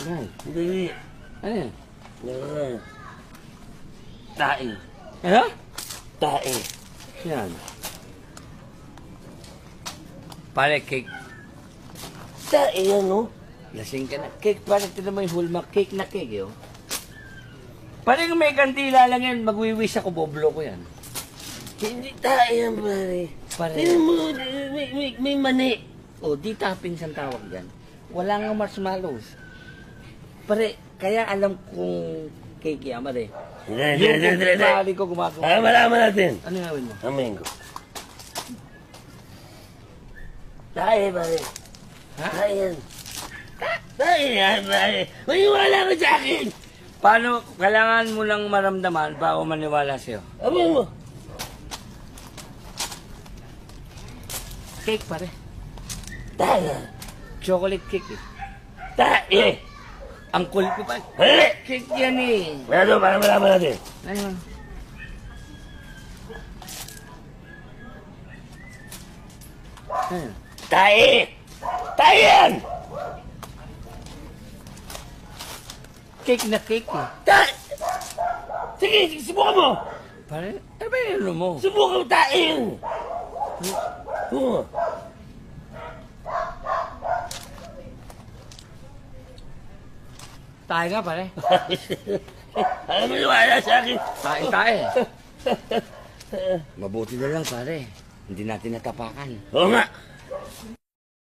Yan. Hindi. Ano yan? Tae. Ano? Tae. Yan. Pare, cake. Tae yan, no? Lasing ka na. Cake, pare, ito naman yung hallmark cake na cake, yo. Pare, kung may kandila lang yan, magwiwis ako, boblo ko yan. Hindi tae yan, pare. Pare. Tingnan mo, may mani. O, di toppings ang tawag dyan. Wala nga marshmallows. Pare, kaya alam kong cake yan, pare. Yung pare ko gumagawa. Malaman natin. Ano yung gawin mo? Amin ko. Tae, pare. Ha? Tae yan. Tae yan, pare. Maniwala ka sa akin. Paano, kailangan mo lang maramdaman bago maniwala sa'yo. Amin mo. Cake, pare. Tae yan. Chocolate cake eh. Tae. Ang cool ko pa. Mali. Cake yan eh. Ano, para malaman natin. Ayun. Ayun. Tae. Tae yan. Cake na cake eh. Tae. Sige, subukan mo. Pare, ano ba yung ano mo? Subukan mo, tae yan. Oo. Tayo nga pare. Alam mo wala sa akin. Tayo. Mabuti na lang pare. Hindi natin natapakan. Oo nga.